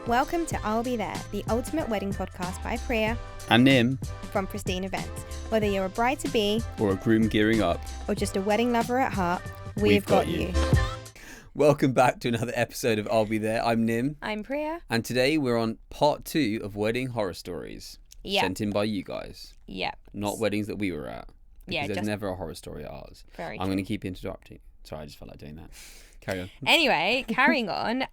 Welcome to I'll Be There, the ultimate wedding podcast by Priya and Nim from Pristine Events. Whether you're a bride-to-be or a groom gearing up or just a wedding lover at heart, we've got you. Welcome back to another episode of I'll Be There. I'm Nim. I'm Priya. And today we're on part 2 of wedding horror stories. Yep. Sent in by you guys. Yep. Not weddings that we were at. Because there's just never a horror story at ours. Very I'm going to keep interrupting. Sorry, I just felt like doing that. Carry on. Anyway, carrying on.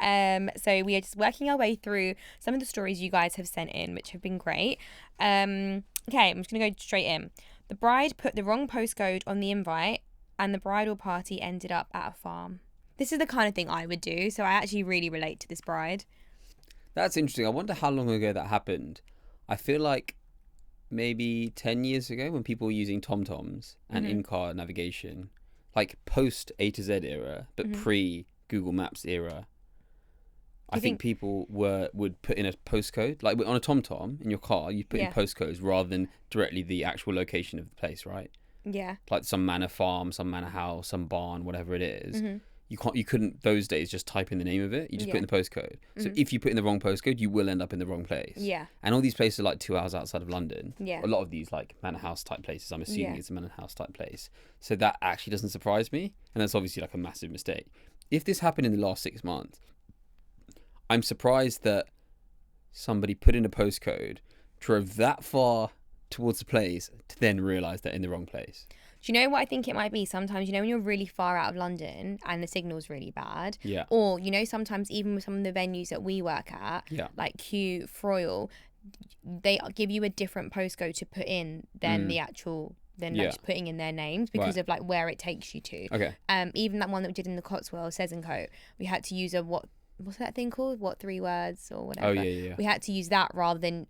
So we are just working our way through some of the stories you guys have sent in, which have been great. Okay, I'm just going to go straight in. The bride put the wrong postcode on the invite and the bridal party ended up at a farm. This is the kind of thing I would do, so I actually really relate to this bride. That's interesting. I wonder how long ago that happened. I feel like maybe 10 years ago when people were using TomToms and in-car navigation, like post A to Z era, but pre Google Maps era. I think people would put in a postcode, like on a TomTom in your car, you put in postcodes rather than directly the actual location of the place, right? Yeah. Like some manor farm, some manor house, some barn, whatever it is. You couldn't those days just type in the name of it. You just put in the postcode. So if you put in the wrong postcode, you will end up in the wrong place. Yeah. And all these places are like 2 hours outside of London. Yeah. A lot of these like manor house type places, I'm assuming it's a manor house type place. So that actually doesn't surprise me. And that's obviously like a massive mistake. If this happened in the last 6 months, I'm surprised that somebody put in a postcode, drove that far towards the place to then realise they're in the wrong place. Do you know what I think it might be? Sometimes, when you're really far out of London and the signal's really bad. Yeah. Or, sometimes even with some of the venues that we work at, like Q, Froyle, they give you a different postcode to put in than the actual, just putting in their names because of like where it takes you to. Okay. Even that one that we did in the Cotswolds, Sezencote, we had to use what's that thing called? 3 words or whatever. Oh, yeah. We had to use that rather than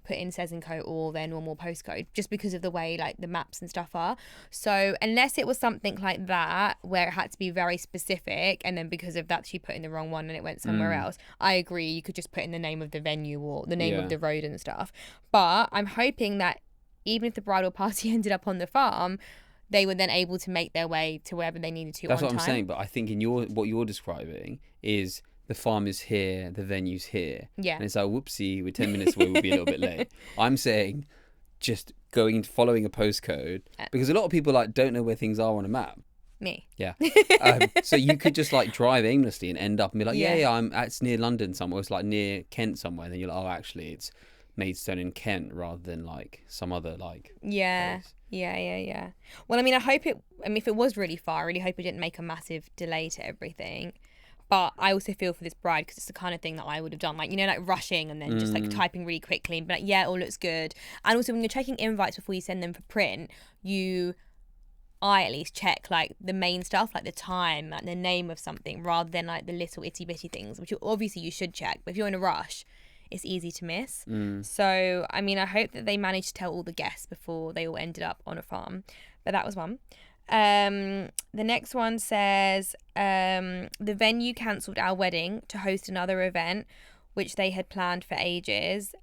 put in Sezencote or their normal postcode just because of the way like the maps and stuff are. So unless it was something like that where it had to be very specific and then because of that she put in the wrong one and it went somewhere else, I agree you could just put in the name of the venue or the name of the road and stuff. But I'm hoping that even if the bridal party ended up on the farm, they were then able to make their way to wherever they needed to. That's on what I'm time. saying, but I think in what you're describing is the farm is here, the venue's here. Yeah. And it's like, whoopsie, we're 10 minutes away, we'll be a little bit late. I'm saying just following a postcode, because a lot of people like don't know where things are on a map. Me. Yeah. So you could just like drive aimlessly and end up and be like, it's near London somewhere. It's like near Kent somewhere. And then you're like, oh, actually, it's Maidstone in Kent rather than like some other like place. Yeah. Well, if it was really far, I really hope it didn't make a massive delay to everything. But I also feel for this bride because it's the kind of thing that I would have done. Like, like rushing and then just like typing really quickly and be like, yeah, it all looks good. And also when you're checking invites before you send them for print, I at least check like the main stuff, like the time, like the name of something rather than like the little itty bitty things, which obviously you should check. But if you're in a rush, it's easy to miss. So, I hope that they managed to tell all the guests before they all ended up on a farm. But that was one. The next one says the venue cancelled our wedding to host another event which they had planned for ages,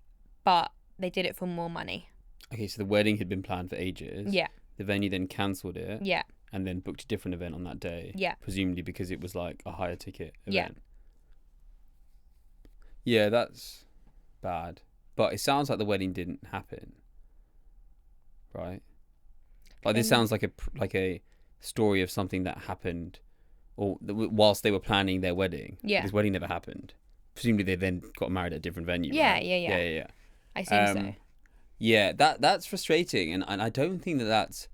but they did it for more money. Okay, so the wedding had been planned for ages. Yeah. The venue then cancelled it. Yeah. And then booked a different event on that day. Yeah. Presumably because it was like a higher ticket event. Yeah. Yeah, that's bad. But it sounds like the wedding didn't happen. Right? Like this sounds like a story of something that happened, or whilst they were planning their wedding. Yeah. This wedding never happened. Presumably they then got married at a different venue. Yeah, right? Yeah. I assume so. Yeah, that's frustrating, and I don't think that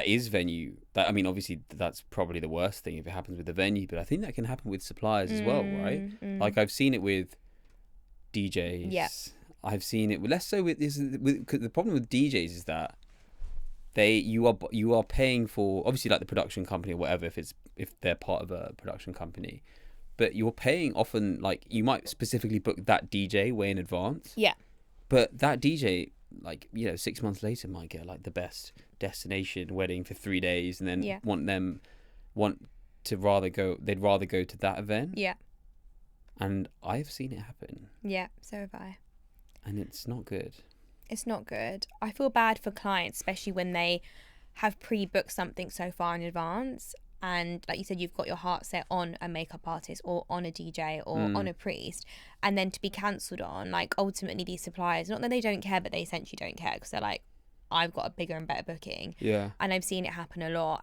is venue. Obviously that's probably the worst thing if it happens with the venue, but I think that can happen with suppliers as well, right? Like I've seen it with DJs. Yeah. I've seen it less so with the problem with DJs is that you are paying for obviously like the production company or whatever if they're part of a production company, but you're paying often like you might specifically book that DJ way in advance. Yeah. But that DJ 6 months later might get like the best destination wedding for 3 days and then they'd rather go to that event. Yeah. And I've seen it happen. Yeah, so have I. And it's not good. It's not good. I feel bad for clients, especially when they have pre-booked something so far in advance. and like you said, you've got your heart set on a makeup artist or on a DJ or on a priest, and then to be cancelled on, like ultimately these suppliers, not that they don't care, but they essentially don't care because they're like, I've got a bigger and better booking. Yeah. And I've seen it happen a lot.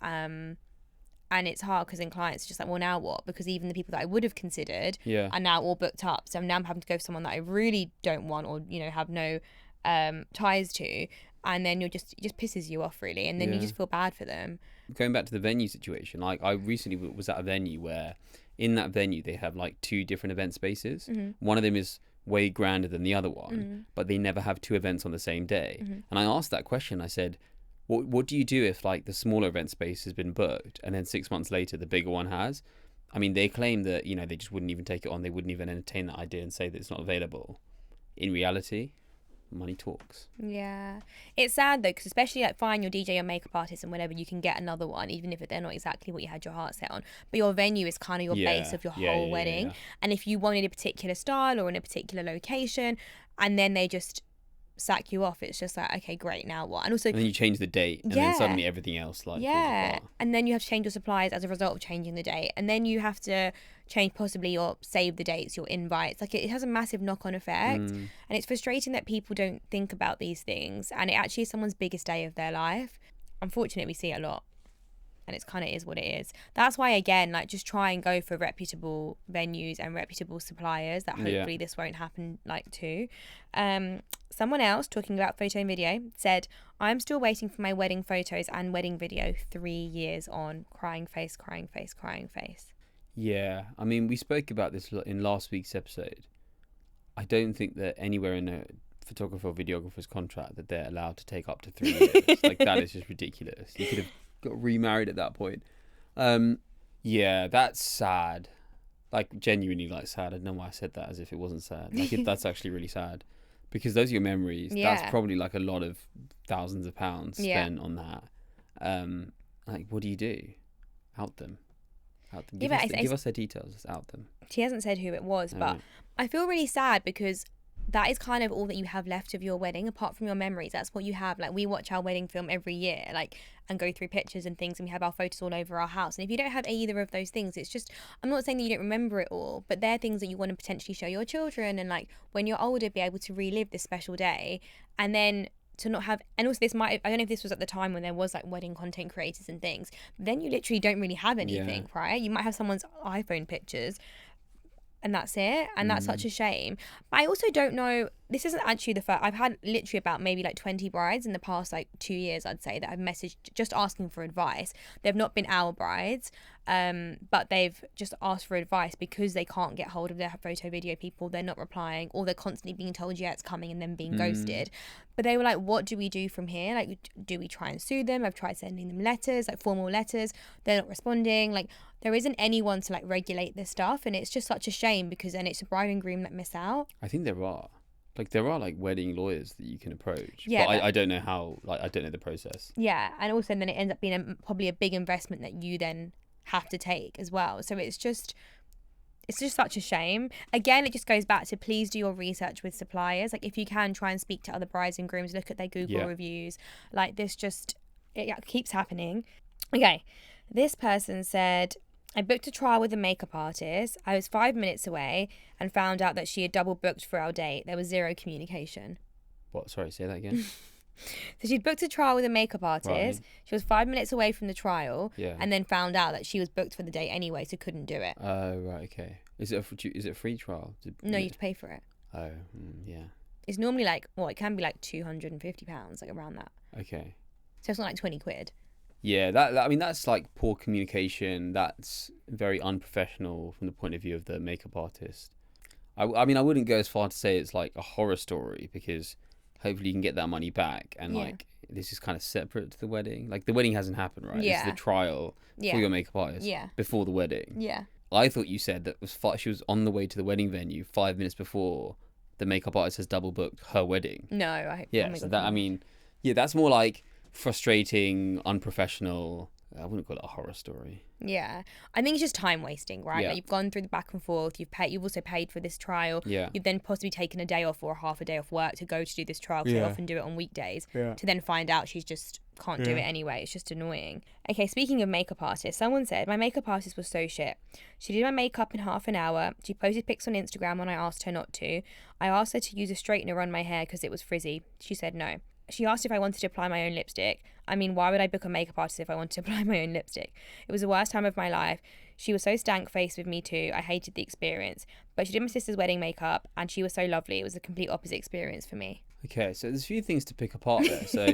And it's hard because then clients are just like, well, now what? Because even the people that I would have considered are now all booked up. So now I'm having to go for someone that I really don't want or, you know, have no ties to. And then it just pisses you off, really. And then you just feel bad for them. Going back to the venue situation, like I recently was at a venue where in that venue they have like 2 different event spaces. One of them is way grander than the other one, but they never have 2 events on the same day. And I asked that question. I said, what do you do if like the smaller event space has been booked and then 6 months later the bigger one has? I mean, they claim that, you know, they just wouldn't even take it on. They wouldn't even entertain that idea and say that it's not available. In reality, money talks. Yeah, it's sad though, because especially like fine, your DJ, your makeup artist and whatever, you can get another one even if they're not exactly what you had your heart set on, but your venue is kind of your base of your whole wedding. And if you wanted a particular style or in a particular location and then they just sack you off, it's just like, okay, great, now what? And also, and then you change the date and then suddenly everything else like falls apart. And then you have to change your suppliers as a result of changing the date, and then you have to change possibly your save the dates, your invites. Like it has a massive knock-on effect. And it's frustrating that people don't think about these things, and it actually is someone's biggest day of their life. Unfortunately, we see it a lot, and it's kind of is what it is. That's why, again, like just try and go for reputable venues and reputable suppliers that hopefully this won't happen like to. Someone else talking about photo and video said, I'm still waiting for my wedding photos and wedding video 3 years on. Crying face, crying face, crying face. Yeah, I mean, we spoke about this in last week's episode. I don't think that anywhere in a photographer or videographer's contract that they're allowed to take up to 3 years. Like, that is just ridiculous. You could have got remarried at that point. Yeah, that's sad. Like, genuinely, like, sad. I don't know why I said that as if it wasn't sad. Like, that's actually really sad. Because those are your memories. That's probably, like, a lot of thousands of pounds spent on that. Like, what do you do? Out them. Give us their details. Just out them. She hasn't said who it was, but I feel really sad because that is kind of all that you have left of your wedding, apart from your memories. That's what you have. Like, we watch our wedding film every year, like, and go through pictures and things, and we have our photos all over our house. And if you don't have either of those things, it's just, I'm not saying that you don't remember it all, but they're things that you want to potentially show your children, and like when you're older, be able to relive this special day. And then to not have, and also this might, I don't know if this was at the time when there was like wedding content creators and things, but then you literally don't really have anything, right? You might have someone's iPhone pictures and that's it, and that's such a shame. But I also don't know, this isn't actually the first. I've had literally about maybe like 20 brides in the past like 2 years, I'd say, that I've messaged just asking for advice. They've not been our brides, but they've just asked for advice because they can't get hold of their photo video people. They're not replying, or they're constantly being told, yeah, it's coming, and then being ghosted. But they were like, what do we do from here? Like, do we try and sue them? I've tried sending them letters, like formal letters. They're not responding. Like, there isn't anyone to like regulate this stuff, and it's just such a shame because then it's a bride and groom that miss out. I think there are. Like, there are like wedding lawyers that you can approach. Yeah, but I don't know how. Like, I don't know the process. Yeah, and also then it ends up being probably a big investment that you then have to take as well. So it's just such a shame. Again, it just goes back to, please do your research with suppliers. Like, if you can, try and speak to other brides and grooms, look at their Google reviews. Like, this just, it keeps happening. Okay, this person said, I booked a trial with a makeup artist. I was 5 minutes away and found out that she had double booked for our date. There was zero communication. What? Sorry, say that again. So she'd booked a trial with a makeup artist. Right. She was 5 minutes away from the trial, and then found out that she was booked for the date anyway, so couldn't do it. Oh, right, okay. Is it a free trial? No, you have to pay for it. Oh, yeah. It's normally like, well, it can be like £250, like around that. Okay. So it's not like 20 quid. Yeah, that I mean, that's like poor communication. That's very unprofessional from the point of view of the makeup artist. I mean, I wouldn't go as far to say it's like a horror story, because hopefully you can get that money back, and like, this is kind of separate to the wedding. Like, the wedding hasn't happened, right? Yeah. This is the trial for your makeup artist before the wedding. Yeah. I thought you said that she was on the way to the wedding venue 5 minutes before the makeup artist has double booked her wedding. No, so that, I mean, that's more like frustrating, unprofessional. I wouldn't call it a horror story. Yeah, I think it's just time wasting, right? Yeah. Like, you've gone through the back and forth. You've also paid for this trial. Yeah. You've then possibly taken a day off or half a day off work to go to do this trial, because they often do it on weekdays. Yeah. To then find out she's just can't do it anyway. It's just annoying. Okay, speaking of makeup artists, someone said, my makeup artist was so shit. She did my makeup in half an hour. She posted pics on Instagram when I asked her not to. I asked her to use a straightener on my hair because it was frizzy. She said no. She asked if I wanted to apply my own lipstick. I mean, why would I book a makeup artist if I wanted to apply my own lipstick? It was the worst time of my life. She was so stank-faced with me too. I hated the experience. But she did my sister's wedding makeup and she was so lovely. It was a complete opposite experience for me. Okay, so there's a few things to pick apart there. So,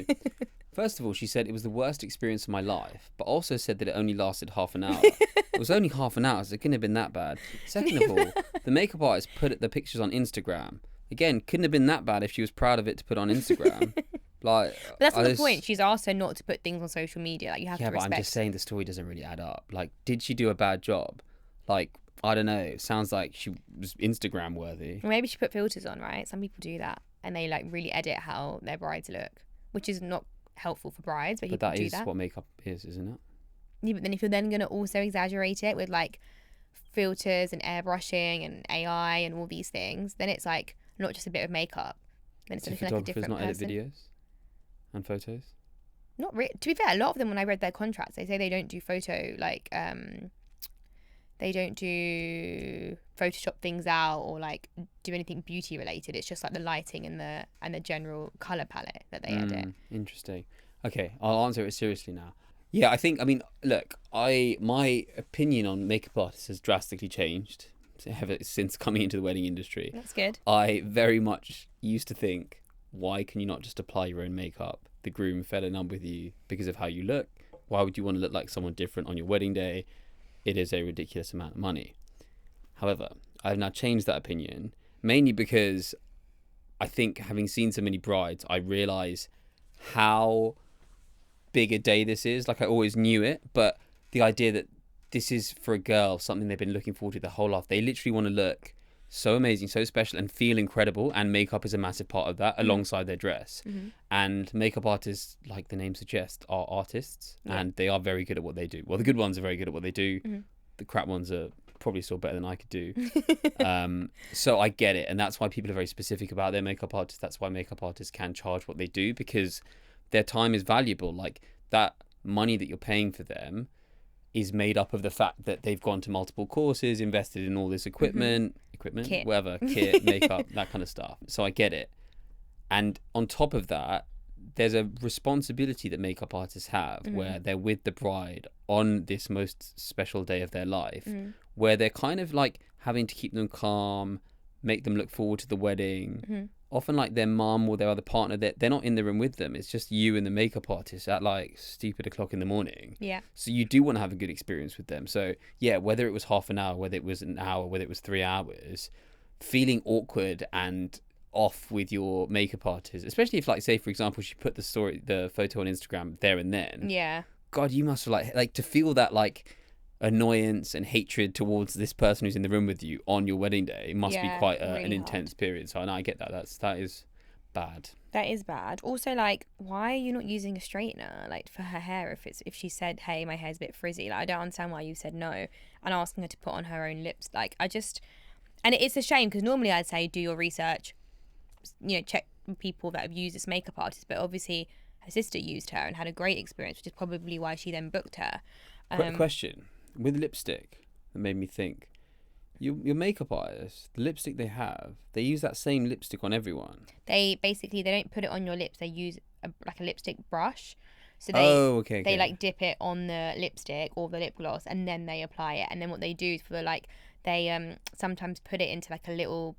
first of all, she said it was the worst experience of my life, but also said that it only lasted half an hour. It was only half an hour, so it couldn't have been that bad. Second of all, the makeup artist put the pictures on Instagram. Again, couldn't have been that bad if she was proud of it to put on Instagram. Like, but that's not the point. She's asked her not to put things on social media. Like, you have to respect. Yeah, but I'm just saying the story doesn't really add up. Like, did she do a bad job? Like, I don't know. It sounds like she was Instagram worthy. Or maybe she put filters on, right? Some people do that. And they, like, really edit how their brides look. Which is not helpful for brides, but people do that. But that is what makeup is, isn't it? Yeah, but then if you're then going to also exaggerate it with, like, filters and airbrushing and AI and all these things, then it's, like, not just a bit of makeup. Then it's looking like a different person. Not edit videos and photos? Not really. To be fair, a lot of them, when I read their contracts, they say they don't do photo, like, they don't do Photoshop things out or, like, do anything beauty related. It's just, like, the lighting and the general colour palette that they edit. Interesting. Okay, I'll answer it seriously now. Yeah, I think, I mean, look, my opinion on makeup artists has drastically changed since coming into the wedding industry. That's good. I very much used to think, why can you not just apply your own makeup? The groom fell in love with you because of how you look. Why would you want to look like someone different on your wedding day? It is a ridiculous amount of money. However, I've now changed that opinion, mainly because I think, having seen so many brides, I realise how big a day this is. Like, I always knew it, but the idea that this is, for a girl, something they've been looking forward to their whole life. They literally want to look so amazing, so special, and feel incredible, and makeup is a massive part of that, alongside their dress. And makeup artists, like the name suggests, are artists, and they are very good at what they do. Well, the good ones are very good at what they do. The crap ones are probably still better than I could do. So I get it, and that's why people are very specific about their makeup artists. That's why makeup artists can charge what they do, because their time is valuable. Like, that money that you're paying for them is made up of the fact that they've gone to multiple courses, invested in all this equipment, kit, makeup, that kind of stuff. So I get it. And on top of that, there's a responsibility that makeup artists have where they're with the bride on this most special day of their life, where they're kind of like having to keep them calm, make them look forward to the wedding. Often, like, their mum or their other partner, they're not in the room with them. It's just you and the makeup artist at, like, stupid o'clock in the morning. Yeah. So you do want to have a good experience with them. So, yeah, whether it was half an hour, whether it was an hour, whether it was 3 hours, feeling awkward and off with your makeup artist, especially if, like, say, for example, she put the photo on Instagram there and then. Yeah. God, you must have, like to feel that, like, annoyance and hatred towards this person who's in the room with you on your wedding day. It must be quite really an intense period. So I get that. That is bad. That is bad. Also, like, why are you not using a straightener, like, for her hair if she said, hey, my hair's a bit frizzy? Like, I don't understand why you said no, and asking her to put on her own lips. Like, and it's a shame, because normally I'd say do your research, you know, check people that have used this makeup artist, but obviously her sister used her and had a great experience, which is probably why she then booked her. Quick question. With lipstick, that made me think, your makeup artist, the lipstick they use that same lipstick on everyone. They don't put it on your lips. They use a lipstick brush. So they like dip it on the lipstick or the lip gloss, and then they apply it. And then what they do is they sometimes put it into, like, a little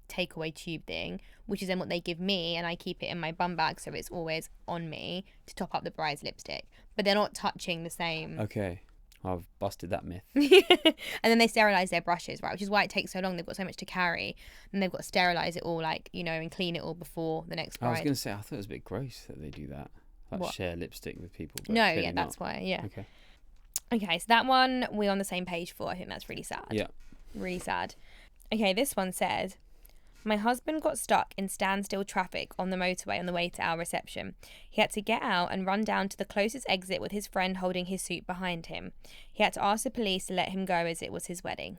takeaway tube thing, which is then what they give me, and I keep it in my bum bag, so it's always on me to top up the bride's lipstick. But they're not touching the same. Okay. I've busted that myth. And then they sterilise their brushes, right? Which is why it takes so long. They've got so much to carry. And they've got to sterilise it all, like, you know, and clean it all before the next bride. I was going to say, I thought it was a bit gross that they do that. Like, share lipstick with people. But no, yeah, that's why, yeah. Okay, so that one we're on the same page for. I think that's really sad. Yeah. Really sad. Okay, this one says, my husband got stuck in standstill traffic on the motorway on the way to our reception. He had to get out and run down to the closest exit with his friend holding his suit behind him. He had to ask the police to let him go as it was his wedding.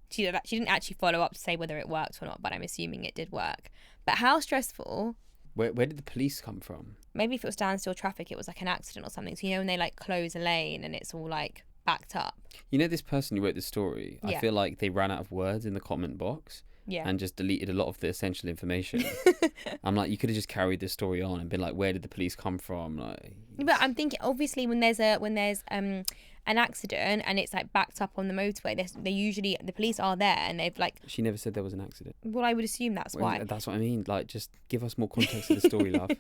She didn't actually follow up to say whether it worked or not, but I'm assuming it did work. But how stressful Where did the police come from? Maybe if it was standstill traffic, it was like an accident or something. So, you know, when they like close a lane and it's all like backed up. You know, this person who wrote the story, I Yeah. feel like they ran out of words in the comment box Yeah. and just deleted a lot of the essential information. I'm like, you could have just carried this story on and been like, where did the police come from? Like, But I'm thinking, obviously, when there's an accident and it's like backed up on the motorway, they usually, the police are there and they've like, she never said there was an accident. well, I would assume that's Well, why. that's what I mean. Like, just give us more context to the story, love.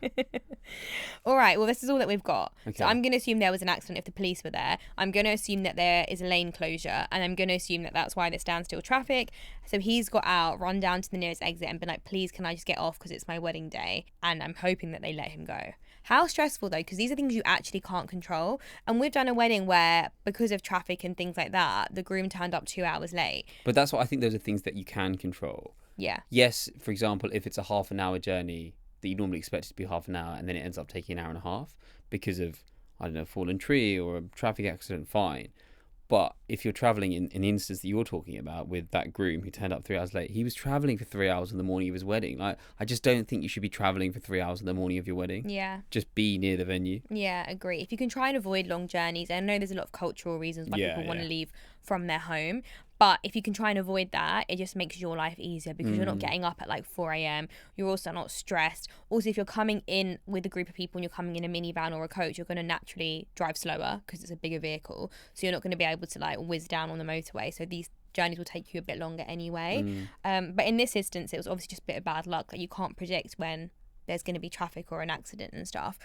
All right, well, this is all that we've got. Okay. So I'm going to assume there was an accident if the police were there. I'm going to assume that there is a lane closure, and I'm going to assume that that's why there's standstill traffic. So he's got out, run down to the nearest exit and been like, please, can I just get off because it's my wedding day? And I'm hoping that they let him go. How stressful, though, because these are things you actually can't control. And we've done a wedding where, because of traffic and things like that, the groom turned up 2 hours late. But that's what I think, those are things that you can control. Yeah. Yes, for example, if it's a half an hour journey that you normally expect it to be half an hour and then it ends up taking an hour and a half because of, I don't know, a fallen tree or a traffic accident, fine. But if you're traveling in the instance that you're talking about with that groom who turned up 3 hours late, he was traveling for 3 hours on the morning of his wedding. Like, I just don't think you should be traveling for 3 hours on the morning of your wedding. Yeah. Just be near the venue. Yeah, agree. If you can try and avoid long journeys, I know there's a lot of cultural reasons why people want to leave from their home, but if you can try and avoid that, it just makes your life easier because you're not getting up at like 4 a.m. You're also not stressed. Also, if you're coming in with a group of people and you're coming in a minivan or a coach, you're going to naturally drive slower because it's a bigger vehicle. So you're not going to be able to like whiz down on the motorway. So these journeys will take you a bit longer anyway. But in this instance, it was obviously just a bit of bad luck. Like, you can't predict when there's going to be traffic or an accident and stuff.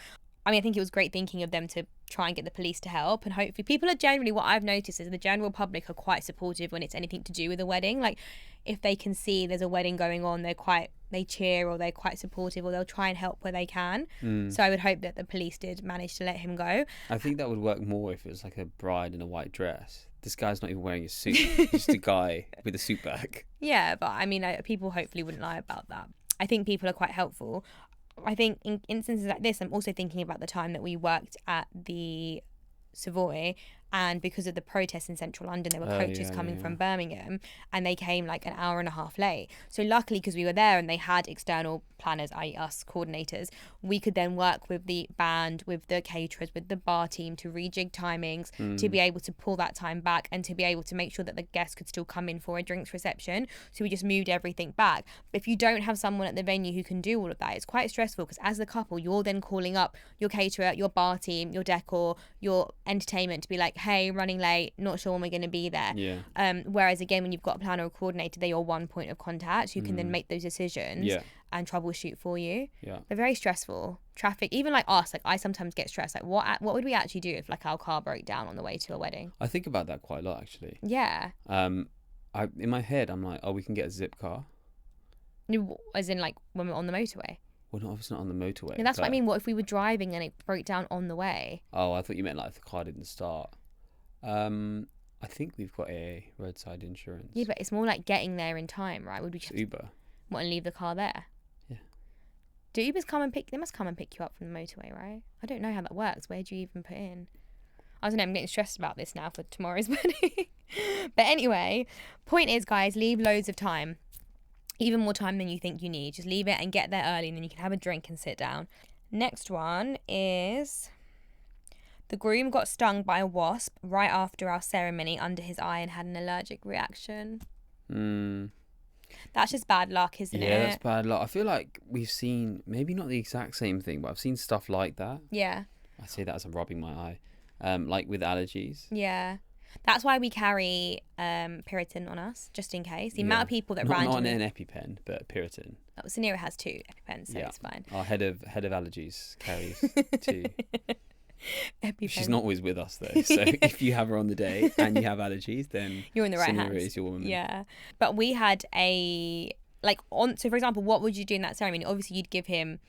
I mean, I think it was great thinking of them to try and get the police to help, and hopefully people are generally, what I've noticed is the general public are quite supportive when it's anything to do with a wedding. Like, if they can see there's a wedding going on, they cheer, or they're quite supportive, or they'll try and help where they can. So I would hope that the police did manage to let him go. I think that would work more if it was like a bride in a white dress. This guy's not even wearing a suit. He's just a guy with a suit back. Yeah, but I mean, people hopefully wouldn't lie about that. I think people are quite helpful. I think in instances like this, I'm also thinking about the time that we worked at the Savoy, and because of the protests in central London, there were coaches coming from Birmingham, and they came like an hour and a half late. So luckily, because we were there and they had external planners, i.e. us coordinators, we could then work with the band, with the caterers, with the bar team to rejig timings, to be able to pull that time back and to be able to make sure that the guests could still come in for a drinks reception. So we just moved everything back. But if you don't have someone at the venue who can do all of that, it's quite stressful, because as the couple, you're then calling up your caterer, your bar team, your decor, your entertainment to be like, hey, running late, not sure when we're going to be there. Whereas again, when you've got a planner or coordinator, they're your one point of contact who can then make those decisions and troubleshoot for you. They're very stressful. Traffic, even like us, like I sometimes get stressed. Like, what would we actually do if like our car broke down on the way to a wedding? I think about that quite a lot, actually. Yeah. In my head, I'm like, oh, we can get a zip car. As in like when we're on the motorway. Well, obviously not on the motorway. No, that's what I mean. What if we were driving and it broke down on the way? Oh, I thought you meant like if the car didn't start. I think we've got a roadside insurance. Yeah, but it's more like getting there in time, right? Would we just Uber? want to leave the car there? Yeah. Do Ubers come and pick? They must come and pick you up from the motorway, right? I don't know how that works. Where do you even put in? I don't know. I'm getting stressed about this now for tomorrow's wedding. But anyway, point is, guys, leave loads of time. Even more time than you think you need. Just leave it and get there early, and then you can have a drink and sit down. Next one is, the groom got stung by a wasp right after our ceremony under his eye and had an allergic reaction. That's just bad luck, isn't it? Yeah, that's bad luck. I feel like we've seen, maybe not the exact same thing, but I've seen stuff like that. Yeah. I say that as I'm rubbing my eye. Like with allergies. Yeah. That's why we carry Piriton on us, just in case. The amount of people that randomly... Not an EpiPen, but Piriton. Oh, Sanira has 2 EpiPens, so it's fine. Our head of allergies carries 2. EpiPen. She's not always with us, though. So if you have her on the day and you have allergies, then you're in the right Sanira hands. is your woman. Yeah. But we had so for example, what would you do in that ceremony? Obviously, you'd give him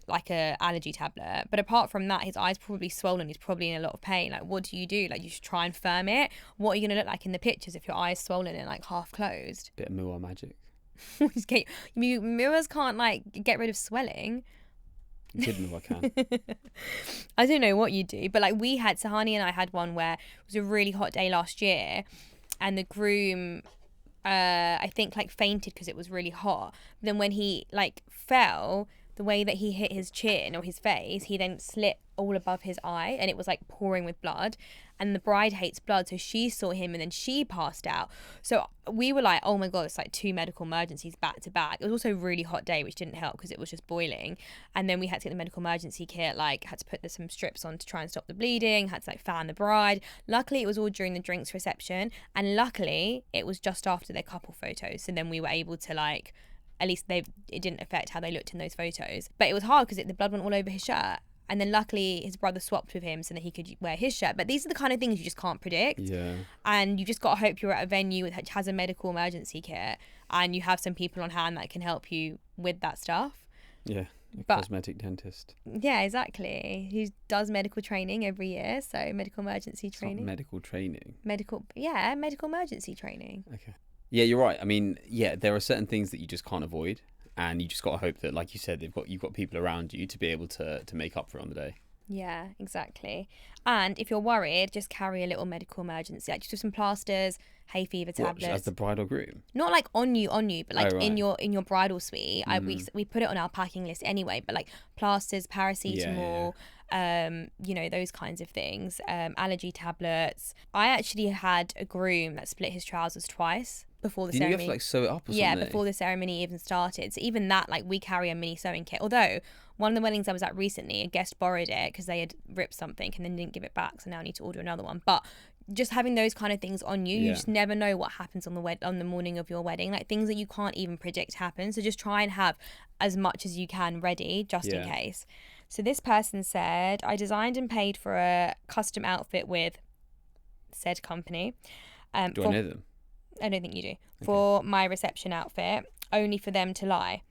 like a allergy tablet, but apart from that, his eye's probably swollen, he's probably in a lot of pain. Like, what do? Like, you should try and firm it. What are you gonna look like in the pictures if your eye's swollen and like half closed? Bit of Muar magic. Mirrors can't like get rid of swelling. Good Muar can. I don't know what you do, but like Sahani and I had one where it was a really hot day last year, and the groom I think like fainted because it was really hot. Then when he like fell, the way that he hit his chin or his face, he then slit all above his eye and it was like pouring with blood. And the bride hates blood, so she saw him and then she passed out. So we were like, oh my God, it's like 2 medical emergencies back to back. It was also a really hot day, which didn't help because it was just boiling. And then we had to get the medical emergency kit, like had to put some strips on to try and stop the bleeding, had to like fan the bride. Luckily, it was all during the drinks reception. And luckily, it was just after their couple photos. So then we were able to like, at least it didn't affect how they looked in those photos. But it was hard because the blood went all over his shirt. And then luckily his brother swapped with him so that he could wear his shirt. But these are the kind of things you just can't predict. Yeah. And you just got to hope you're at a venue which has a medical emergency kit and you have some people on hand that can help you with that stuff. Yeah. Cosmetic dentist. Yeah, exactly. Who does medical training every year. So medical emergency training. Medical training. Medical emergency training. Okay. Yeah, you're right. I mean, yeah, there are certain things that you just can't avoid. And you just got to hope that, like you said, you've got people around you to be able to make up for it on the day. Yeah, exactly. And if you're worried, just carry a little medical emergency, like just some plasters, hay fever tablets. What, as the bride or groom? Not like on you, but like right. in your bridal suite. We put it on our packing list anyway. But like plasters, paracetamol, those kinds of things. Allergy tablets. I actually had a groom that split his trousers twice before the ceremony. You have to like sew it up or something? Yeah, before the ceremony even started. So even that, like we carry a mini sewing kit. Although one of the weddings I was at recently, a guest borrowed it because they had ripped something and then didn't give it back. So now I need to order another one. But just having those kind of things on you, you just never know what happens on the morning of your wedding. Like things that you can't even predict happen. So just try and have as much as you can ready just in case. So this person said, I designed and paid for a custom outfit with said company. Do I know them? I don't think you do. For my reception outfit, only for them to lie.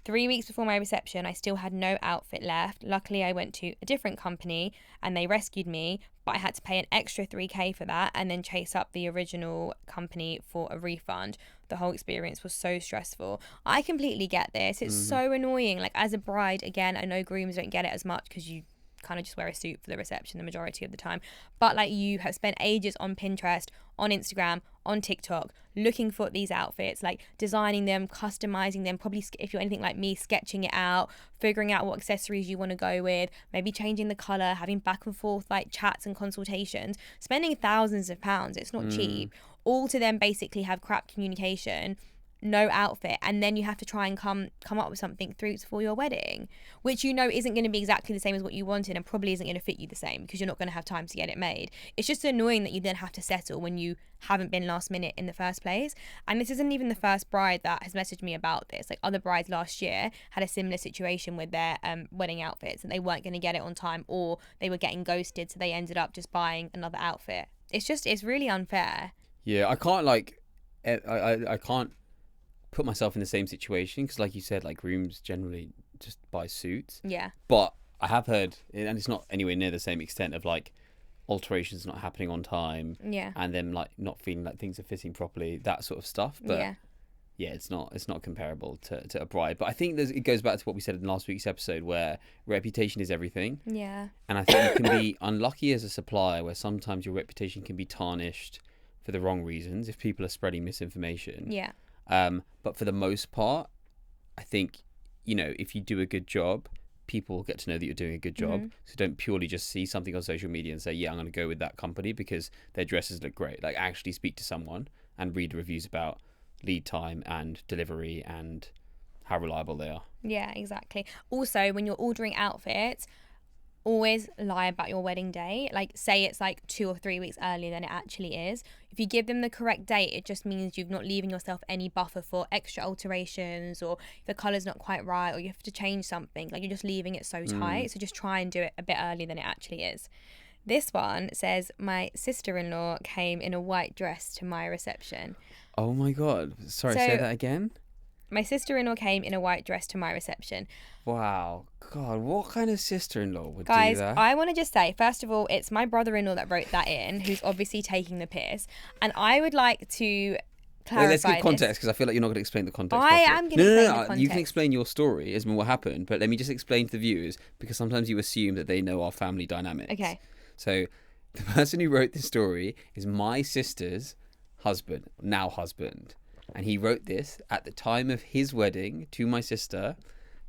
3 weeks before my reception, I still had no outfit left. Luckily, I went to a different company and they rescued me, but I had to pay an extra 3K for that and then chase up the original company for a refund. The whole experience was so stressful. I completely get this. It's so annoying. Like as a bride, again, I know grooms don't get it as much because you kind of just wear a suit for the reception the majority of the time, but like you have spent ages on Pinterest, on Instagram, on TikTok looking for these outfits, like designing them, customizing them, probably if you're anything like me, sketching it out, figuring out what accessories you want to go with, maybe changing the color, having back and forth like chats and consultations, spending thousands of pounds. It's not cheap, all to then basically have crap communication, no outfit, and then you have to try and come up with something for your wedding, which you know isn't going to be exactly the same as what you wanted and probably isn't going to fit you the same because you're not going to have time to get it made. It's just annoying that you then have to settle when you haven't been last minute in the first place. And this isn't even the first bride that has messaged me about this. Like other brides last year had a similar situation with their wedding outfits and they weren't going to get it on time or they were getting ghosted, so they ended up just buying another outfit. It's really unfair. Yeah, I can't I can't put myself in the same situation because like you said, like grooms generally just buy suits. Yeah, but I have heard, and it's not anywhere near the same extent of like alterations not happening on time, and them like not feeling like things are fitting properly, that sort of stuff. But yeah, it's not comparable to a bride. But I think it goes back to what we said in last week's episode where reputation is everything. Yeah, and I think you can be unlucky as a supplier where sometimes your reputation can be tarnished for the wrong reasons if people are spreading misinformation. Yeah. But for the most part, I think, if you do a good job, people will get to know that you're doing a good job. So don't purely just see something on social media and say, yeah, I'm going to go with that company because their dresses look great. Like actually speak to someone and read reviews about lead time and delivery and how reliable they are. Yeah, exactly. Also, when you're ordering outfits, always lie about your wedding day. Like say it's like 2 or 3 weeks earlier than it actually is. If you give them the correct date, it just means you're not leaving yourself any buffer for extra alterations or if the colour's not quite right or you have to change something. Like you're just leaving it so tight. So just try and do it a bit earlier than it actually is. This one says, my sister-in-law came in a white dress to my reception. Oh my God. Sorry, say that again? My sister-in-law came in a white dress to my reception. Wow. God, what kind of sister-in-law would do that? Guys, that? I want to just say, first of all, it's my brother-in-law that wrote that in, who's obviously taking the piss. And I would like to clarify Let's give context, because I feel like you're not going to explain the context. I am going to explain the context. You can explain your story as to what happened, but let me just explain to the viewers, because sometimes you assume that they know our family dynamics. Okay. So, the person who wrote this story is my sister's husband, now husband. And he wrote this at the time of his wedding to my sister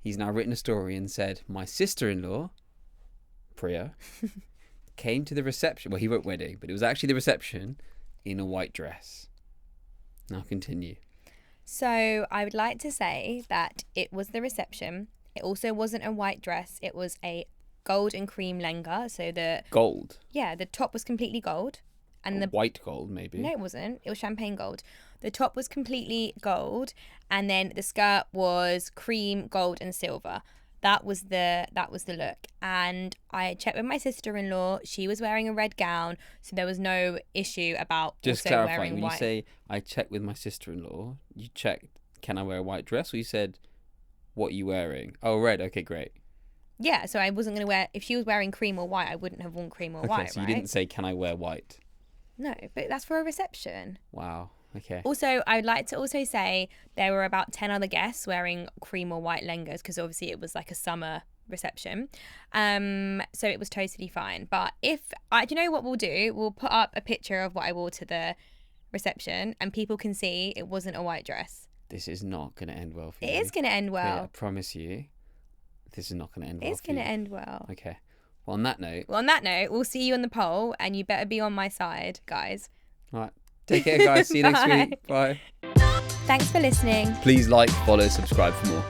he's now written a story and said, my sister-in-law, Priya, came to the reception. Well, he wrote wedding, but it was actually the reception in a white dress. Now continue. So I would like to say that it was the reception. It also wasn't a white dress. It was a gold and cream lehenga. So Gold. Yeah, the top was completely gold. And White gold, maybe. No, it wasn't. It was champagne gold. The top was completely gold, and then the skirt was cream, gold, and silver. That was the look. And I checked with my sister-in-law. She was wearing a red gown, so there was no issue about Just also clarifying, wearing when white. you say I checked with my sister-in-law, you checked, can I wear a white dress? Or you said, what are you wearing? Oh, red. Okay, great. Yeah, so I wasn't going to wear... If she was wearing cream or white, I wouldn't have worn cream or white, so you right? didn't say, can I wear white? No, but that's for a reception. Wow. Okay. Also, I would like to also say there were about 10 other guests wearing cream or white lehengas because obviously it was like a summer reception. So it was totally fine. But do you know what we'll do? We'll put up a picture of what I wore to the reception and people can see it wasn't a white dress. This is not going to end well for you. It is going to end well. Yeah, I promise you. This is not going to end well. It's going to end well. Okay. Well, on that note, we'll see you on the poll and you better be on my side, guys. all right. Take care, guys. See you next Bye. week. Bye. Thanks for listening. Please like, follow, subscribe for more.